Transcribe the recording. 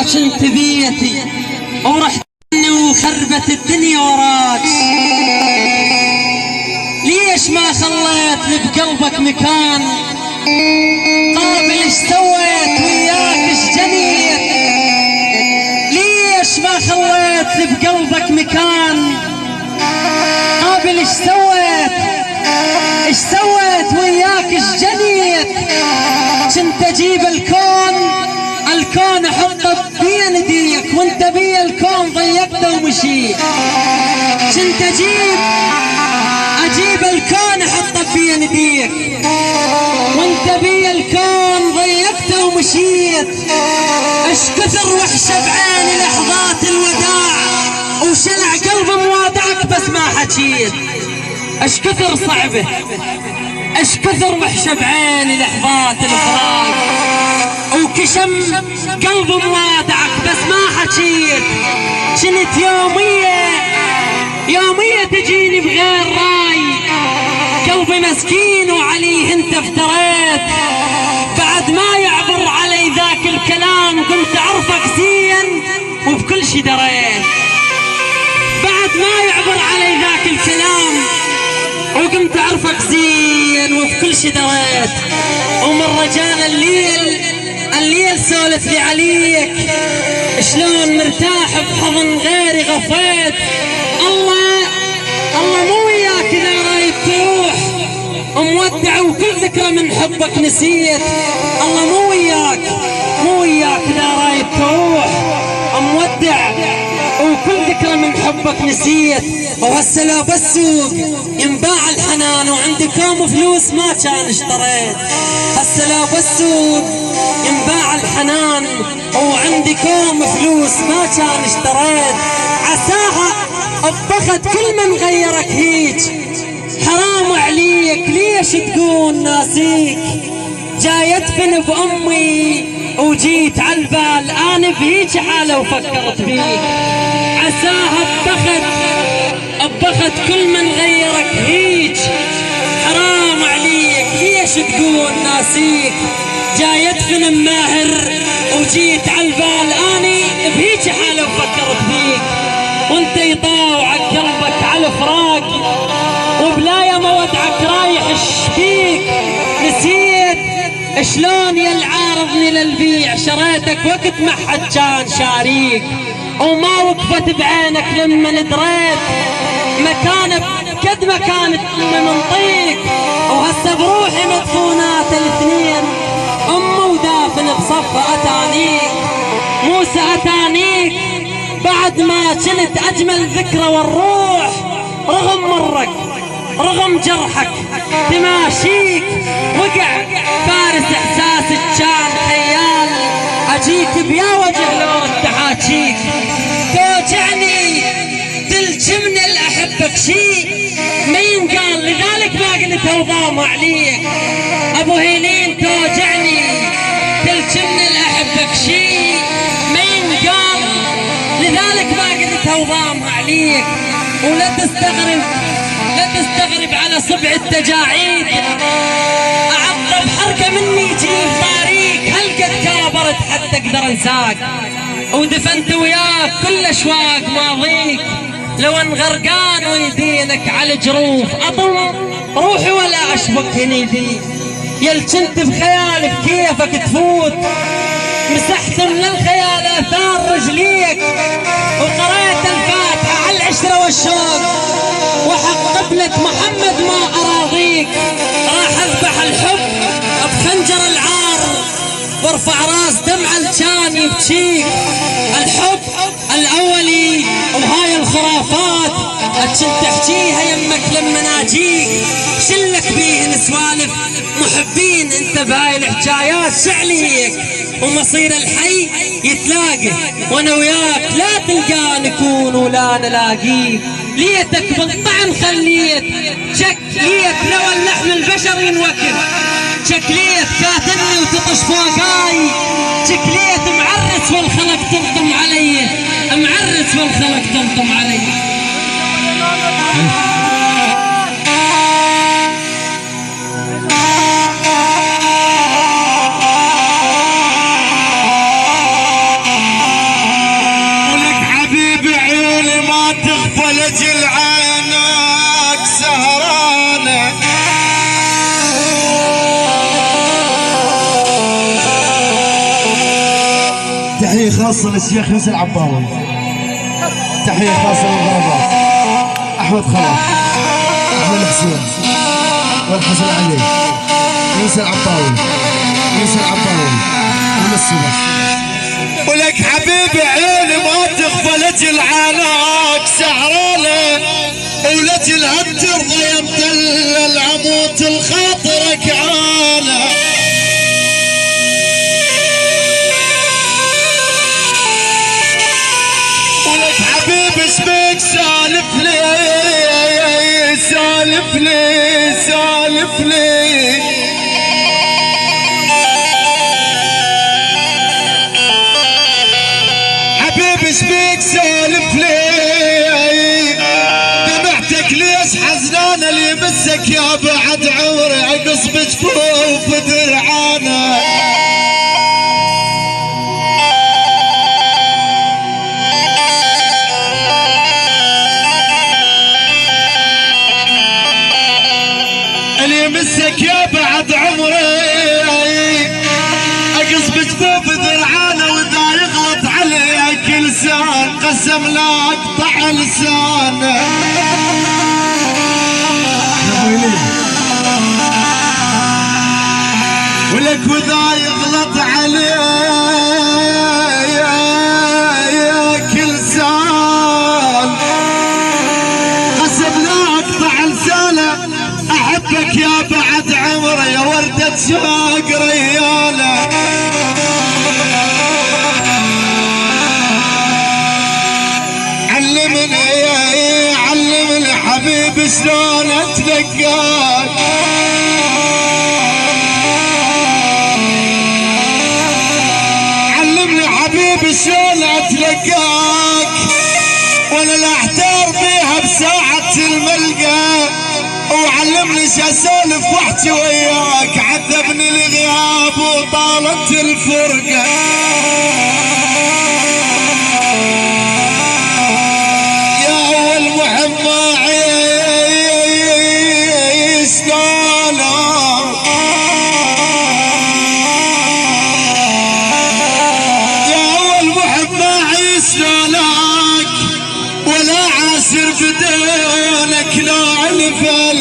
كنت بيتي ورحتني وخربت الدنيا وراك. ليش ما خليت لي بقلبك مكان؟ قابل ايش سويت وياك ايش جنيت؟ ليش ما خليت لي بقلبك مكان؟ قابل ايش سويت وياك ايش جنيت؟ كنت اجيب الكون احطه بين ايديك وانت بي الكون ضيقته ومشيت. كنت اجيب الكون احطه بين ايديك وانت بي الكون ضيقته ومشيت. اش كثر وحشه بعيني لحظات الوداع وشلع قلب موادعك بس ما حكيت. اش كثر صعبه اش كثر وحشه بعيني لحظات الفراق وكشم قلب موادعك بس ما حكيت. كنت يومية تجيني بغير راي، قلبي مسكين وعليه انت افتريت. بعد ما يعبر علي ذاك الكلام قمت اعرفك زين وبكل شي دريت. بعد ما يعبر علي ذاك الكلام وقمت اعرفك زين وبكل شي دريت. ومن رجال الليل سولف لي عليك شلون مرتاح بحضن غيري غفيت. الله مو وياك اذا رايد تروح مودع وكل ذكرى من حبك نسيت. الله مو وياك اذا رايد تروح مودع وكل ذكرى من حبك نسيت. وهسه لو بالسوق ينباع الحنان وعندي كوم فلوس ما كان اشتريت. هسه لو بالسوق ينباع الحنان وعندي كوم فلوس ما كان اشتريت. عساها ابخت كل من غيرك هيج، حرام عليك ليش تكون ناسيك؟ جاي ادفن بامي وجيت عالبال انا بهيج حاله وفكرت بيك. عساها ابخت كل من غيرك هيج، حرام عليك ليش تقول ناسيك؟ جاي ادفن ماهر وجيت عالبال اني بهيج حاله وفكرت بيك. وانت يطاوعك قلبك على فراق وبلا يا مودعك رايح الشبيك. نسيت شلون يا العارضني للبيع شريتك وقت ما حد كان شاريك. وما وقفت بعينك لما دريت مكانك قد ما كانت منطيك. وهسه بروحي مدفونات الاثنين امه ودافن بصفه اتانيك. موسى اتانيك بعد ما كنت اجمل ذكرى والروح رغم مرك رغم جرحك تماشيك. وقع فارس احساسك كان خيال اجيك بيا وجه لو تحاكيك. توجعني تلجمني الاحبك شي ما ينقال لذلك ما قلت وضام عليك. ابو هيلين توجعني تلجمني الاحبك شي ما ينقال لذلك ما قلت وضام عليك. ولا تستغرب على صبع التجاعيد اعقب حركه مني يجيب طاريك. هل قد كابرت حتى اقدر انساك ودفنت وياك كل اشواق ماضيك. لو ان غرقان ويدينك على الجروف اضم روحي ولا اشبك هنيدي. يل كنت بخيالي بكيفك تفوت مسحت من الخيال اثار رجليك. وقريت الفاتحه على العشره والشوق وحق قبلة محمد ما اراضيك. راح اذبح الحب بخنجر العار وارفع راس دمع الجان يبكيك. الحب الاولي وهاي الخرافات كنت تحكيها يمك لما ناجيك. شلك بيهن سوالف محبين انت بهاي الحكايات شعليك. ومصير الحي يتلاقى وانا وياك لا تلقى نكون ولا نلاقيك. ليتك بالطعن خليت شكليت لو اللحم البشر ينوكل. شكليت كاتني وتطش فوقاي شكليت معرس والخلق تنطم علي معرس والخلق تنطم علي. ولجل عينك سهرانة. تحية خاصة للشيخ يوسف العباوي، تحية خاصة للغرباء أحمد خلاف، أحمد حسين والحسن علي، يوسف العباوي، يوسف العباوي من الصبح. ولك حبيبي عيني ما تغفى لجل عينك سهرانة، ولجل هالترضى يا مدلل عموت الخاطرك عانى. ولك حبيبي شبيك سالف لي سالف لي سالف لي، حبيبي شبيك سالف لي، دمعتك ليش حزنانة اللي مسك يا بعد عمري عقص بجفوف درعانة. اللي مسك يا بعد عمري اقص بجفوف درعانه، واذا يغلط عليك لسان قسم لا اقطع لسانه. ولك واذا يغلط عليك لسان قسم لا اقطع لسانه. احبك يا بعد عمري يا وردة شوق رياله. علمني حبيبي شلون اتلقاك، علمني حبيبي شلون اتلقاك، وانا لا احتار بيها بساعة الملقى. وعلمني شو اسولف واحكي وياك، عذبني الغياب وطالت الفرقة. يا اول محب ما عيش قالك، يا اول محب ما عيش قالك، ولا عاشر بدونك لا الفل.